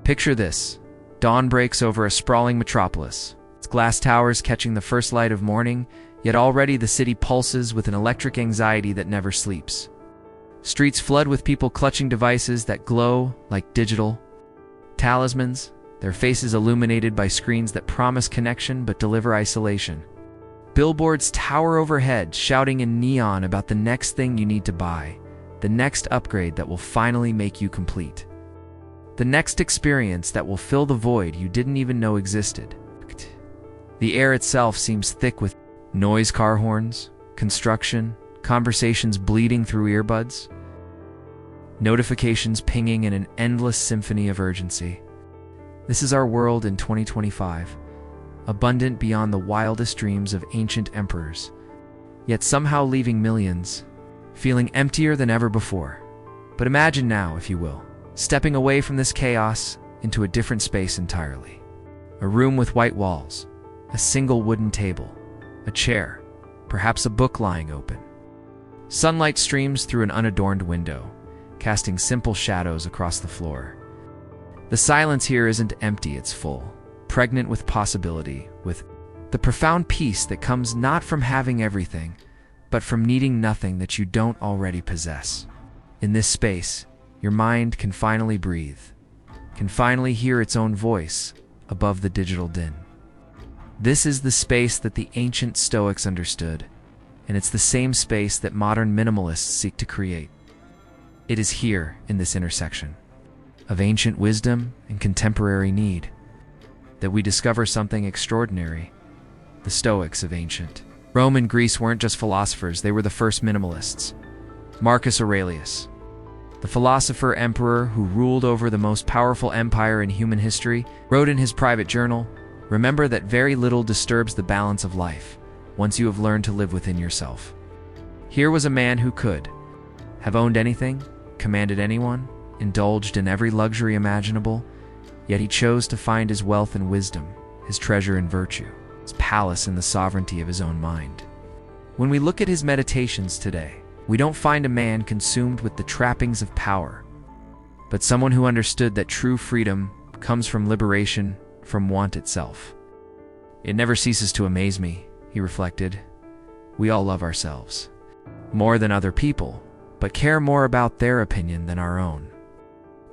Picture this. Dawn breaks over a sprawling metropolis, its glass towers catching the first light of morning, yet already the city pulses with an electric anxiety that never sleeps. Streets flood with people clutching devices that glow like digital talismans, their faces illuminated by screens that promise connection but deliver isolation. Billboards tower overhead, shouting in neon about the next thing you need to buy, the next upgrade that will finally make you complete, the next experience that will fill the void you didn't even know existed. The air itself seems thick with noise, car horns, construction, conversations bleeding through earbuds, notifications pinging in an endless symphony of urgency. This is our world in 2025, abundant beyond the wildest dreams of ancient emperors, yet somehow leaving millions feeling emptier than ever before. But imagine now, if you will, stepping away from this chaos into a different space entirely. A room with white walls, a single wooden table, a chair, perhaps a book lying open. Sunlight streams through an unadorned window, casting simple shadows across the floor. The silence here isn't empty, it's full, pregnant with possibility, with the profound peace that comes not from having everything, but from needing nothing that you don't already possess. In this space, your mind can finally breathe, can finally hear its own voice above the digital din. This is the space that the ancient Stoics understood, and it's the same space that modern minimalists seek to create. It is here, in this intersection of ancient wisdom and contemporary need, that we discover something extraordinary. The Stoics of ancient Rome and Greece weren't just philosophers, they were the first minimalists. Marcus Aurelius, the philosopher emperor who ruled over the most powerful empire in human history, wrote in his private journal, "Remember that very little disturbs the balance of life, once you have learned to live within yourself." Here was a man who could have owned anything, commanded anyone, indulged in every luxury imaginable, yet he chose to find his wealth in wisdom, his treasure in virtue, his palace in the sovereignty of his own mind. When we look at his meditations today, we don't find a man consumed with the trappings of power, but someone who understood that true freedom comes from liberation from want itself. "It never ceases to amaze me," he reflected. "We all love ourselves more than other people, but care more about their opinion than our own."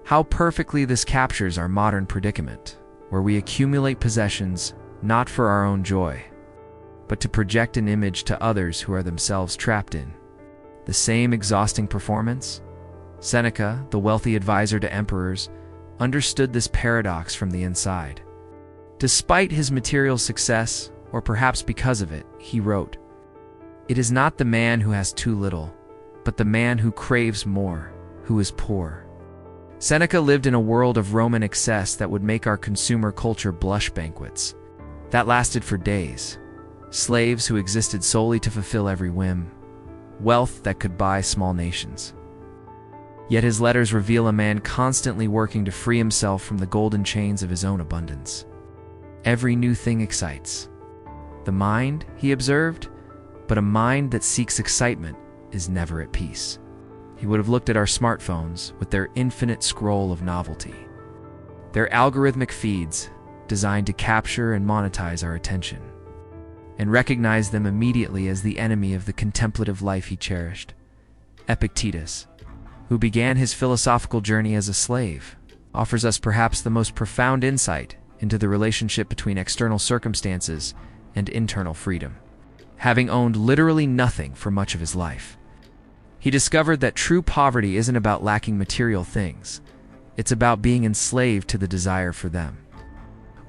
How perfectly this captures our modern predicament, where we accumulate possessions not for our own joy, but to project an image to others who are themselves trapped in the same exhausting performance. Seneca, the wealthy advisor to emperors, understood this paradox from the inside. Despite his material success, or perhaps because of it, he wrote, "It is not the man who has too little, but the man who craves more, who is poor." Seneca lived in a world of Roman excess that would make our consumer culture blush banquets that lasted for days, slaves who existed solely to fulfill every whim, wealth that could buy small nations. Yet his letters reveal a man constantly working to free himself from the golden chains of his own abundance. Every new thing excites the mind, he observed, but a mind that seeks excitement is never at peace. He would have looked at our smartphones with their infinite scroll of novelty, their algorithmic feeds designed to capture and monetize our attention, and recognized them immediately as the enemy of the contemplative life he cherished. Epictetus, who began his philosophical journey as a slave, offers us perhaps the most profound insight into the relationship between external circumstances and internal freedom. Having owned literally nothing for much of his life, he discovered that true poverty isn't about lacking material things. It's about being enslaved to the desire for them.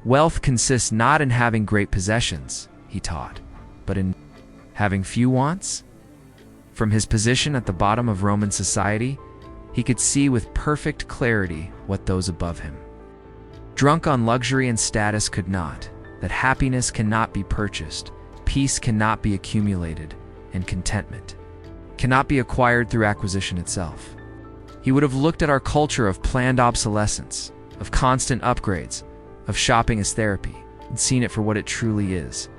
Wealth consists not in having great possessions, he taught, but in having few wants. From his position at the bottom of Roman society, he could see with perfect clarity what those above him, drunk on luxury and status, could not, that happiness cannot be purchased, peace cannot be accumulated, and contentment cannot be acquired through acquisition itself. He would have looked at our culture of planned obsolescence, of constant upgrades, of shopping as therapy, and seen it for what it truly is,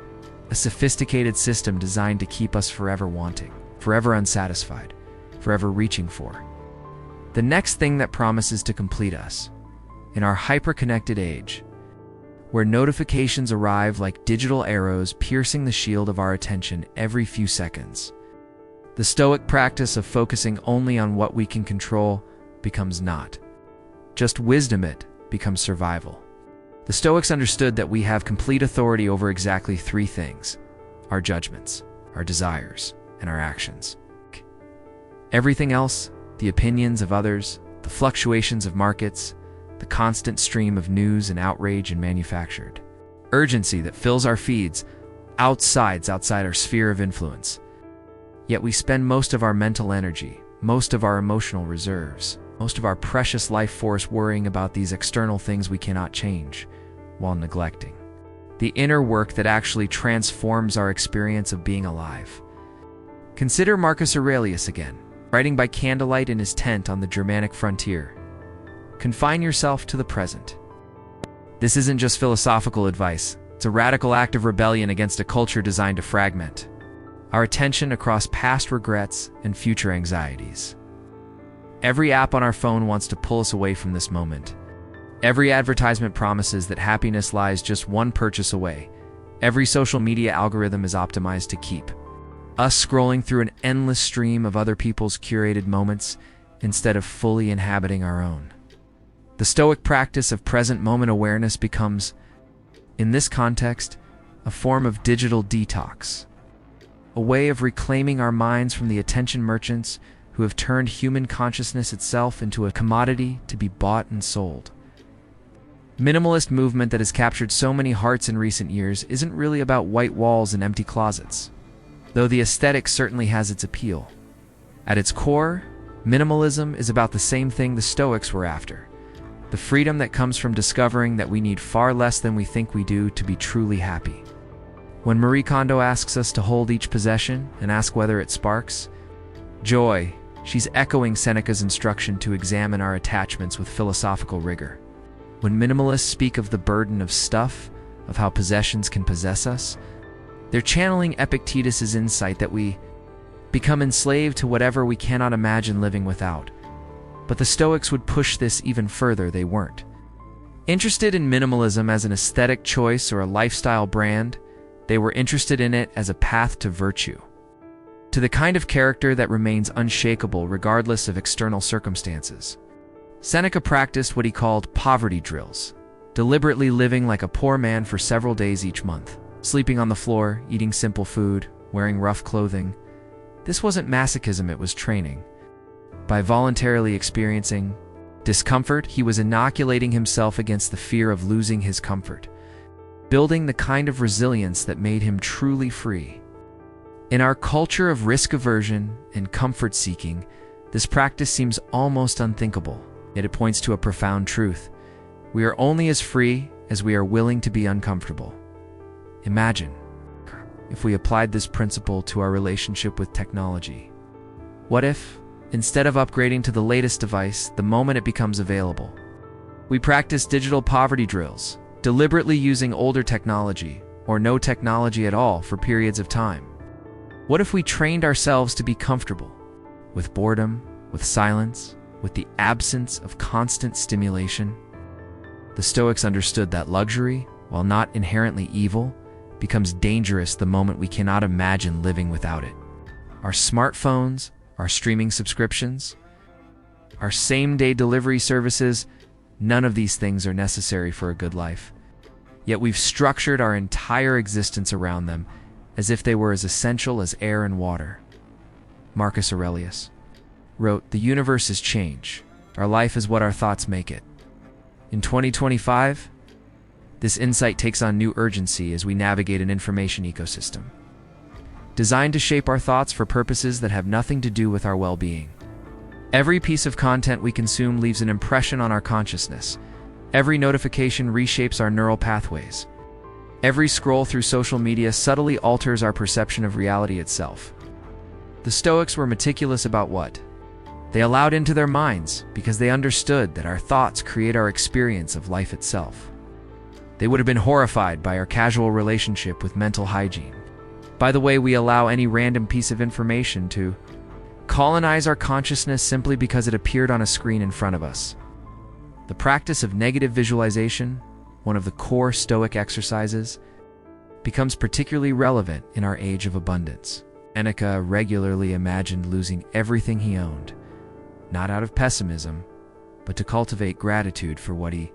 a sophisticated system designed to keep us forever wanting, forever unsatisfied, forever reaching for the next thing that promises to complete us, In our hyperconnected age, where notifications arrive like digital arrows piercing the shield of our attention every few seconds, the Stoic practice of focusing only on what we can control becomes not just wisdom, it becomes survival. The Stoics understood that we have complete authority over exactly three things: our judgments, our desires, and our actions. Everything else, the opinions of others, the fluctuations of markets, the constant stream of news and outrage and manufactured urgency that fills our feeds, outside our sphere of influence. Yet we spend most of our mental energy, most of our emotional reserves, most of our precious life force worrying about these external things we cannot change, while neglecting the inner work that actually transforms our experience of being alive. Consider Marcus Aurelius again, writing by candlelight in his tent on the Germanic frontier. Confine yourself to the present. This isn't just philosophical advice, it's a radical act of rebellion against a culture designed to fragment our attention across past regrets and future anxieties. Every app on our phone wants to pull us away from this moment. Every advertisement promises that happiness lies just one purchase away. Every social media algorithm is optimized to keep us scrolling through an endless stream of other people's curated moments instead of fully inhabiting our own. The Stoic practice of present moment awareness becomes, in this context, a form of digital detox, a way of reclaiming our minds from the attention merchants who have turned human consciousness itself into a commodity to be bought and sold. Minimalist movement that has captured so many hearts in recent years isn't really about white walls and empty closets, though the aesthetic certainly has its appeal. At its core, minimalism is about the same thing the Stoics were after: the freedom that comes from discovering that we need far less than we think we do to be truly happy. When Marie Kondo asks us to hold each possession and ask whether it sparks joy, she's echoing Seneca's instruction to examine our attachments with philosophical rigor. When minimalists speak of the burden of stuff, of how possessions can possess us, they're channeling Epictetus' insight that we become enslaved to whatever we cannot imagine living without. But the Stoics would push this even further. They weren't interested in minimalism as an aesthetic choice or a lifestyle brand. They were interested in it as a path to virtue, to the kind of character that remains unshakable regardless of external circumstances. Seneca practiced what he called poverty drills, deliberately living like a poor man for several days each month, sleeping on the floor, eating simple food, wearing rough clothing. This wasn't masochism, it was training. By voluntarily experiencing discomfort, he was inoculating himself against the fear of losing his comfort, building the kind of resilience that made him truly free. In our culture of risk aversion and comfort seeking, this practice seems almost unthinkable, yet it points to a profound truth. We are only as free as we are willing to be uncomfortable. Imagine if we applied this principle to our relationship with technology. What if, instead of upgrading to the latest device the moment it becomes available, we practice digital poverty drills, deliberately using older technology or no technology at all for periods of time? What if we trained ourselves to be comfortable with boredom, with silence, with the absence of constant stimulation? The Stoics understood that luxury, while not inherently evil, becomes dangerous the moment we cannot imagine living without it. Our smartphones, our streaming subscriptions, our same-day delivery services, none of these things are necessary for a good life. Yet we've structured our entire existence around them as if they were as essential as air and water. Marcus Aurelius wrote, "The universe is change. Our life is what our thoughts make it." In 2025, this insight takes on new urgency as we navigate an information ecosystem designed to shape our thoughts for purposes that have nothing to do with our well-being. Every piece of content we consume leaves an impression on our consciousness. Every notification reshapes our neural pathways. Every scroll through social media subtly alters our perception of reality itself. The Stoics were meticulous about what they allowed into their minds because they understood that our thoughts create our experience of life itself. They would have been horrified by our casual relationship with mental hygiene, by the way we allow any random piece of information to colonize our consciousness simply because it appeared on a screen in front of us. The practice of negative visualization, one of the core Stoic exercises, becomes particularly relevant in our age of abundance. Seneca regularly imagined losing everything he owned, not out of pessimism, but to cultivate gratitude for what he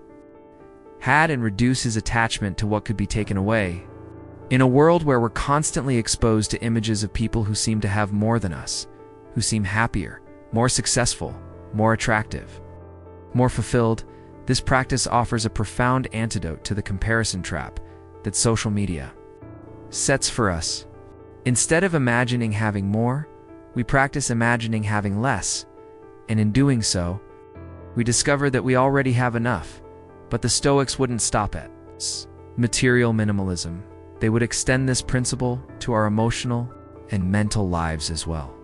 had and reduce his attachment to what could be taken away. In a world where we're constantly exposed to images of people who seem to have more than us, who seem happier, more successful, more attractive, more fulfilled, this practice offers a profound antidote to the comparison trap that social media sets for us. Instead of imagining having more, we practice imagining having less, and in doing so, we discover that we already have enough. But the Stoics wouldn't stop at material minimalism. They would extend this principle to our emotional and mental lives as well.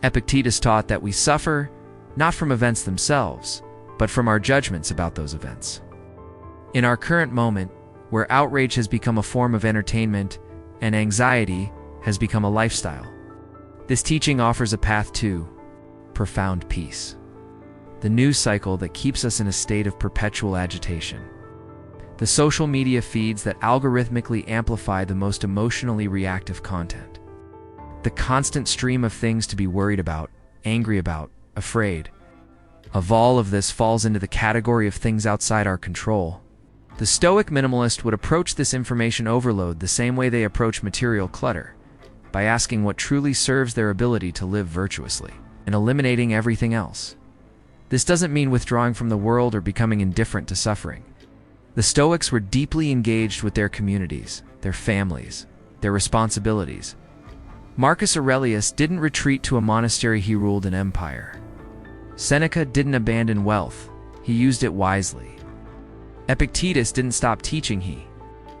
Epictetus taught that we suffer not from events themselves, but from our judgments about those events. In our current moment, where outrage has become a form of entertainment and anxiety has become a lifestyle, this teaching offers a path to profound peace. The news cycle that keeps us in a state of perpetual agitation. The social media feeds that algorithmically amplify the most emotionally reactive content. The constant stream of things to be worried about, angry about, afraid of. All of this falls into the category of things outside our control. The Stoic minimalist would approach this information overload the same way they approach material clutter, by asking what truly serves their ability to live virtuously, and eliminating everything else. This doesn't mean withdrawing from the world or becoming indifferent to suffering. The Stoics were deeply engaged with their communities, their families, their responsibilities. Marcus Aurelius didn't retreat to a monastery, he ruled an empire. Seneca didn't abandon wealth, he used it wisely. Epictetus didn't stop teaching, he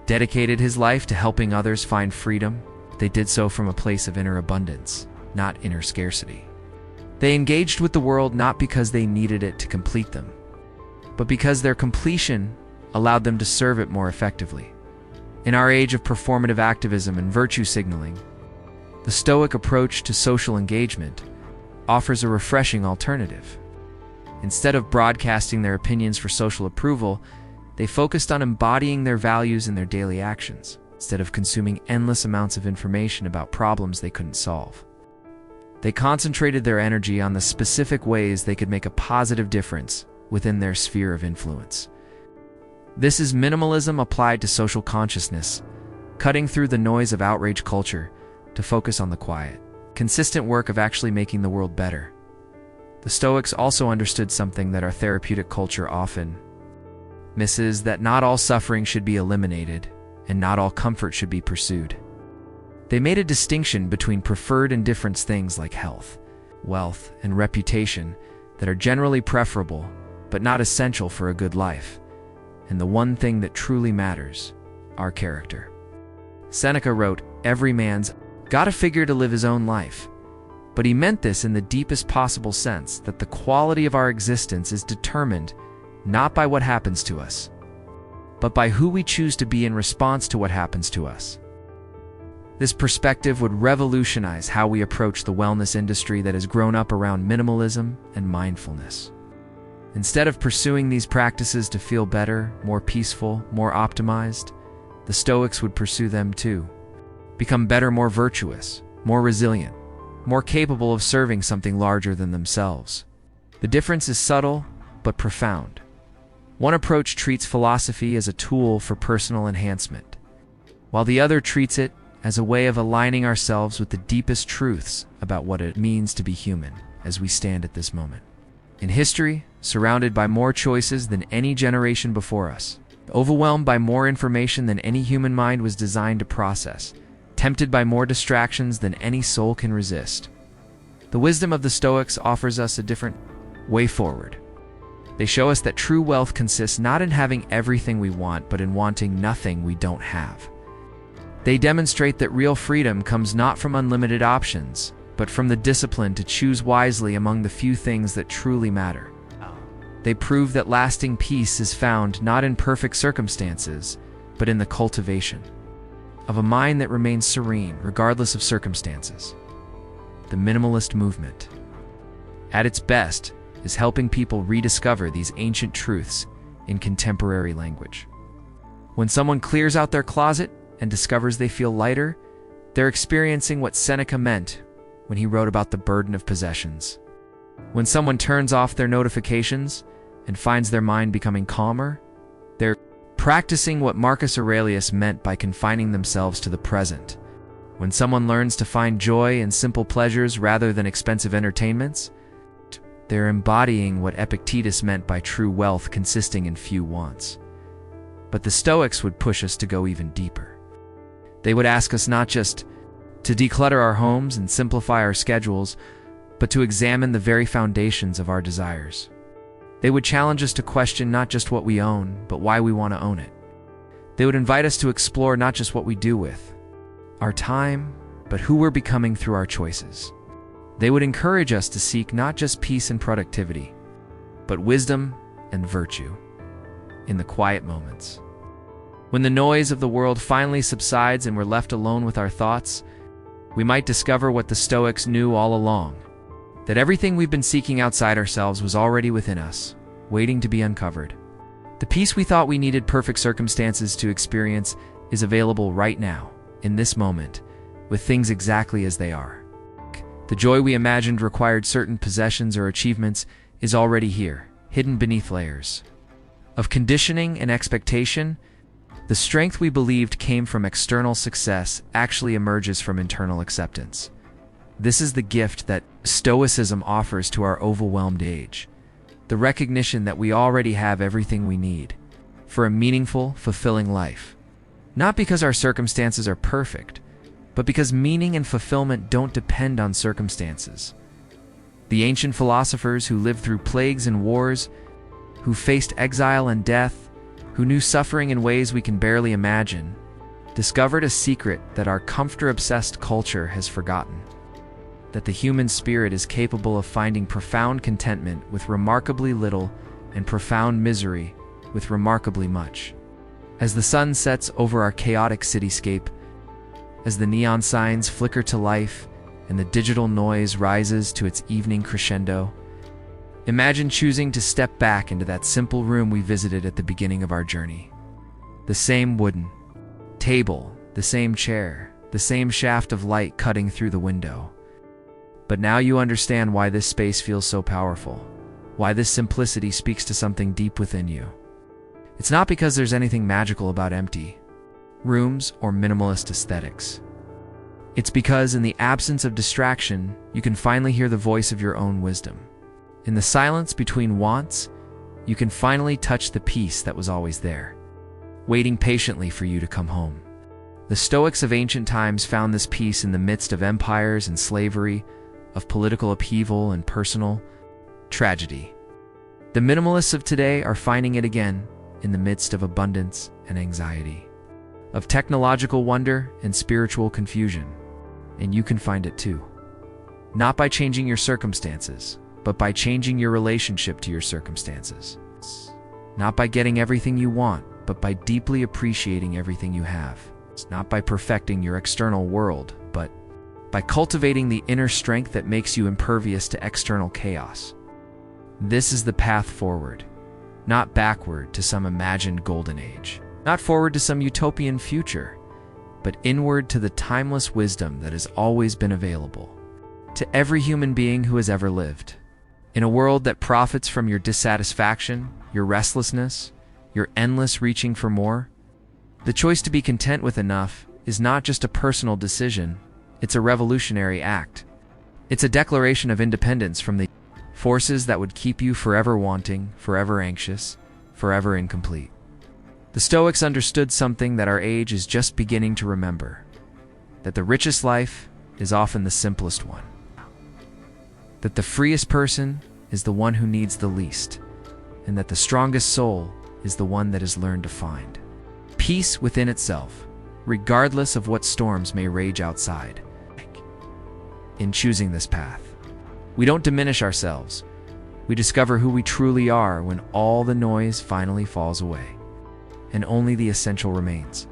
dedicated his life to helping others find freedom. They did so from a place of inner abundance, not inner scarcity. They engaged with the world not because they needed it to complete them, but because their completion allowed them to serve it more effectively. In our age of performative activism and virtue signaling, the Stoic approach to social engagement offers a refreshing alternative. Instead of broadcasting their opinions for social approval, they focused on embodying their values in their daily actions, instead of consuming endless amounts of information about problems they couldn't solve. They concentrated their energy on the specific ways they could make a positive difference within their sphere of influence. This is minimalism applied to social consciousness, cutting through the noise of outrage culture to focus on the quiet, consistent work of actually making the world better. The Stoics also understood something that our therapeutic culture often misses, that not all suffering should be eliminated, and not all comfort should be pursued. They made a distinction between preferred and different things like health, wealth, and reputation that are generally preferable, but not essential for a good life, and the one thing that truly matters, our character. Seneca wrote, "Every man's got to figure to live his own life," but he meant this in the deepest possible sense, that the quality of our existence is determined not by what happens to us, but by who we choose to be in response to what happens to us. This perspective would revolutionize how we approach the wellness industry that has grown up around minimalism and mindfulness. Instead of pursuing these practices to feel better, more peaceful, more optimized, the Stoics would pursue them to become better, more virtuous, more resilient, more capable of serving something larger than themselves. The difference is subtle but profound. One approach treats philosophy as a tool for personal enhancement, while the other treats it as a way of aligning ourselves with the deepest truths about what it means to be human as we stand at this moment. In history, surrounded by more choices than any generation before us, overwhelmed by more information than any human mind was designed to process, tempted by more distractions than any soul can resist, the wisdom of the Stoics offers us a different way forward. They show us that true wealth consists not in having everything we want, but in wanting nothing we don't have. They demonstrate that real freedom comes not from unlimited options, but from the discipline to choose wisely among the few things that truly matter. They prove that lasting peace is found not in perfect circumstances, but in the cultivation of a mind that remains serene regardless of circumstances. The minimalist movement, at its best, is helping people rediscover these ancient truths in contemporary language. When someone clears out their closet and discovers they feel lighter, they're experiencing what Seneca meant when he wrote about the burden of possessions. When someone turns off their notifications and finds their mind becoming calmer, they're practicing what Marcus Aurelius meant by confining themselves to the present. When someone learns to find joy in simple pleasures rather than expensive entertainments, they're embodying what Epictetus meant by true wealth consisting in few wants. But the Stoics would push us to go even deeper. They would ask us not just to declutter our homes and simplify our schedules, but to examine the very foundations of our desires. They would challenge us to question not just what we own, but why we want to own it. They would invite us to explore not just what we do with our time, but who we're becoming through our choices. They would encourage us to seek not just peace and productivity, but wisdom and virtue in the quiet moments. When the noise of the world finally subsides and we're left alone with our thoughts, we might discover what the Stoics knew all along, that everything we've been seeking outside ourselves was already within us, waiting to be uncovered. The peace we thought we needed perfect circumstances to experience is available right now, in this moment, with things exactly as they are. The joy we imagined required certain possessions or achievements is already here, hidden beneath layers of conditioning and expectation. The strength we believed came from external success actually emerges from internal acceptance. This is the gift that Stoicism offers to our overwhelmed age, the recognition that we already have everything we need for a meaningful, fulfilling life. Not because our circumstances are perfect, but because meaning and fulfillment don't depend on circumstances. The ancient philosophers who lived through plagues and wars, who faced exile and death, who knew suffering in ways we can barely imagine, discovered a secret that our comfort-obsessed culture has forgotten: that the human spirit is capable of finding profound contentment with remarkably little and profound misery with remarkably much. As the sun sets over our chaotic cityscape, as the neon signs flicker to life and the digital noise rises to its evening crescendo, imagine choosing to step back into that simple room we visited at the beginning of our journey. The same wooden table, the same chair, the same shaft of light cutting through the window. But now you understand why this space feels so powerful, why this simplicity speaks to something deep within you. It's not because there's anything magical about empty rooms or minimalist aesthetics. It's because in the absence of distraction, you can finally hear the voice of your own wisdom. In the silence between wants, you can finally touch the peace that was always there, waiting patiently for you to come home. The Stoics of ancient times found this peace in the midst of empires and slavery, of political upheaval and personal tragedy. The minimalists of today are finding it again in the midst of abundance and anxiety, of technological wonder and spiritual confusion. And you can find it too. Not by changing your circumstances, but by changing your relationship to your circumstances. Not by getting everything you want, but by deeply appreciating everything you have. It's not by perfecting your external world, but by cultivating the inner strength that makes you impervious to external chaos. This is the path forward, not backward to some imagined golden age, not forward to some utopian future, but inward to the timeless wisdom that has always been available to every human being who has ever lived. In a world that profits from your dissatisfaction, your restlessness, your endless reaching for more, the choice to be content with enough is not just a personal decision, it's a revolutionary act. It's a declaration of independence from the forces that would keep you forever wanting, forever anxious, forever incomplete. The Stoics understood something that our age is just beginning to remember: that the richest life is often the simplest one. That the freest person is the one who needs the least, and that the strongest soul is the one that has learned to find peace within itself, regardless of what storms may rage outside. In choosing this path, we don't diminish ourselves. We discover who we truly are when all the noise finally falls away, and only the essential remains.